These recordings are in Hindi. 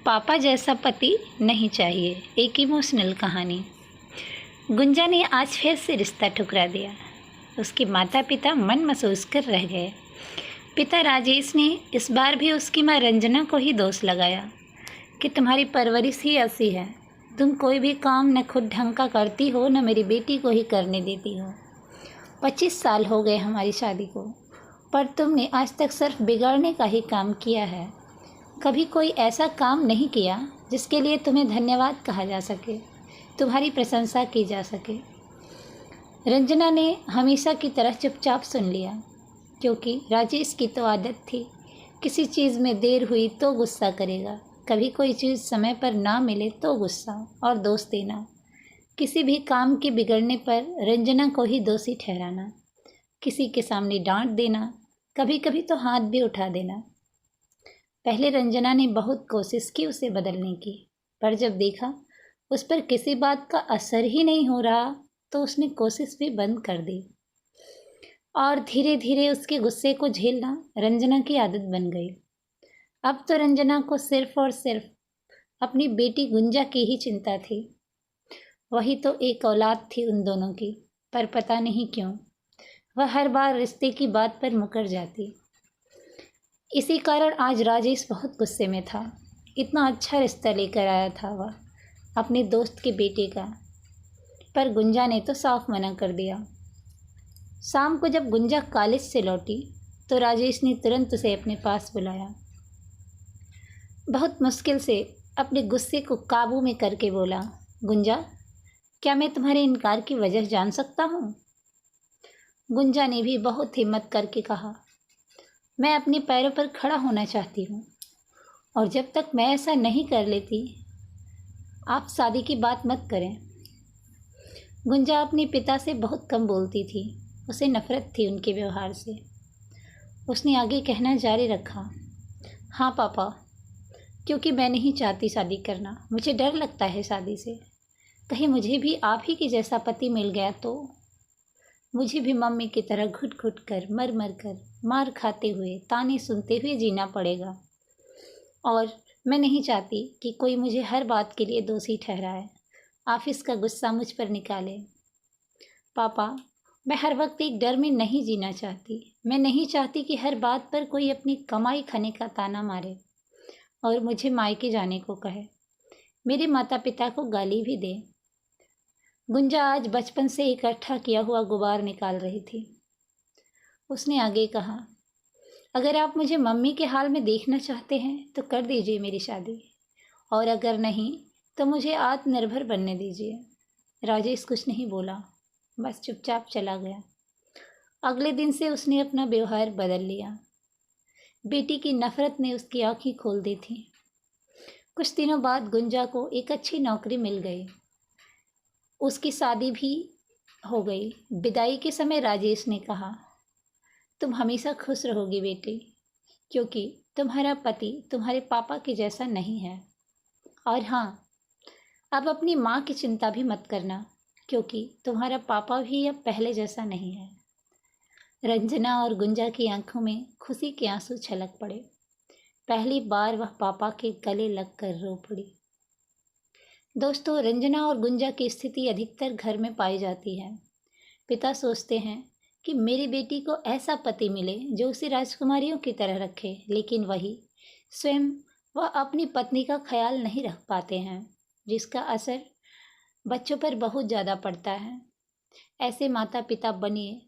पापा जैसा पति नहीं चाहिए। एक इमोशनल कहानी। गुंजा ने आज फिर से रिश्ता ठुकरा दिया। उसके माता पिता मन महसूस कर रह गए। पिता राजेश ने इस बार भी उसकी माँ रंजना को ही दोष लगाया कि तुम्हारी परवरिश ही ऐसी है, तुम कोई भी काम न खुद ढंग का करती हो न मेरी बेटी को ही करने देती हो। 25 साल हो गए हमारी शादी को, पर तुमने आज तक सिर्फ बिगाड़ने का ही काम किया है। कभी कोई ऐसा काम नहीं किया जिसके लिए तुम्हें धन्यवाद कहा जा सके, तुम्हारी प्रशंसा की जा सके। रंजना ने हमेशा की तरह चुपचाप सुन लिया, क्योंकि राजेश की तो आदत थी, किसी चीज़ में देर हुई तो गुस्सा करेगा, कभी कोई चीज़ समय पर ना मिले तो गुस्सा और दोष देना, किसी भी काम के बिगड़ने पर रंजना को ही दोषी ठहराना, किसी के सामने डांट देना, कभी कभी तो हाथ भी उठा देना। पहले रंजना ने बहुत कोशिश की उसे बदलने की, पर जब देखा उस पर किसी बात का असर ही नहीं हो रहा तो उसने कोशिश भी बंद कर दी। और धीरे धीरे उसके गुस्से को झेलना रंजना की आदत बन गई। अब तो रंजना को सिर्फ और सिर्फ अपनी बेटी गुंजा की ही चिंता थी। वही तो एक औलाद थी उन दोनों की, पर पता नहीं क्यों वह हर बार रिश्ते की बात पर मुकर जाती। इसी कारण आज राजेश बहुत गुस्से में था। इतना अच्छा रिश्ता लेकर आया था वह अपने दोस्त के बेटे का, पर गुंजा ने तो साफ मना कर दिया। शाम को जब गुंजा कॉलेज से लौटी तो राजेश ने तुरंत उसे अपने पास बुलाया। बहुत मुश्किल से अपने गुस्से को काबू में करके बोला, गुंजा, क्या मैं तुम्हारे इनकार की वजह जान सकता हूँ? गुंजा ने भी बहुत हिम्मत करके कहा, मैं अपने पैरों पर खड़ा होना चाहती हूँ, और जब तक मैं ऐसा नहीं कर लेती आप शादी की बात मत करें। गुंजा अपने पिता से बहुत कम बोलती थी, उसे नफरत थी उनके व्यवहार से। उसने आगे कहना जारी रखा, हाँ पापा, क्योंकि मैं नहीं चाहती शादी करना, मुझे डर लगता है शादी से। कहीं मुझे भी आप ही के जैसा पति मिल गया तो मुझे भी मम्मी की तरह घुट घुट कर मर मर कर मार खाते हुए ताने सुनते हुए जीना पड़ेगा। और मैं नहीं चाहती कि कोई मुझे हर बात के लिए दोषी ठहराए, ऑफिस का गुस्सा मुझ पर निकाले। पापा, मैं हर वक्त एक डर में नहीं जीना चाहती। मैं नहीं चाहती कि हर बात पर कोई अपनी कमाई खाने का ताना मारे और मुझे मायके जाने को कहे, मेरे माता पिता को गाली भी दे। गुंजा आज बचपन से इकट्ठा किया हुआ गुबार निकाल रही थी। उसने आगे कहा, अगर आप मुझे मम्मी के हाल में देखना चाहते हैं तो कर दीजिए मेरी शादी, और अगर नहीं तो मुझे आत्मनिर्भर बनने दीजिए। राजेश कुछ नहीं बोला, बस चुपचाप चला गया। अगले दिन से उसने अपना व्यवहार बदल लिया। बेटी की नफरत ने उसकी आंखें खोल दी थी। कुछ दिनों बाद गुंजा को एक अच्छी नौकरी मिल गई, उसकी शादी भी हो गई। विदाई के समय राजेश ने कहा, तुम हमेशा खुश रहोगी बेटी, क्योंकि तुम्हारा पति तुम्हारे पापा के जैसा नहीं है। और हाँ, अब अपनी माँ की चिंता भी मत करना, क्योंकि तुम्हारा पापा भी अब पहले जैसा नहीं है। रंजना और गुंजा की आंखों में खुशी के आंसू छलक पड़े। पहली बार वह पापा के गले लगकर रो पड़ी। दोस्तों, रंजना और गुंजा की स्थिति अधिकतर घर में पाई जाती है। पिता सोचते हैं कि मेरी बेटी को ऐसा पति मिले जो उसे राजकुमारियों की तरह रखे, लेकिन वही स्वयं वह अपनी पत्नी का ख्याल नहीं रख पाते हैं, जिसका असर बच्चों पर बहुत ज़्यादा पड़ता है। ऐसे माता पिता बनिए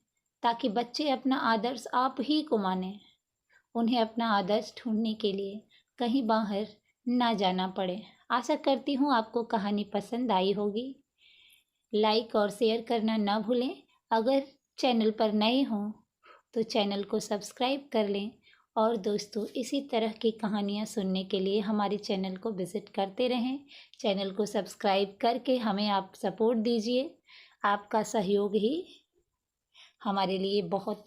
ताकि बच्चे अपना आदर्श आप ही को माने, उन्हें अपना आदर्श ढूंढने के लिए कहीं बाहर ना जाना पड़े। आशा करती हूँ आपको कहानी पसंद आई होगी। लाइक और शेयर करना ना भूलें। अगर चैनल पर नए हों तो चैनल को सब्सक्राइब कर लें, और दोस्तों, इसी तरह की कहानियाँ सुनने के लिए हमारे चैनल को विज़िट करते रहें। चैनल को सब्सक्राइब करके हमें आप सपोर्ट दीजिए। आपका सहयोग ही हमारे लिए बहुत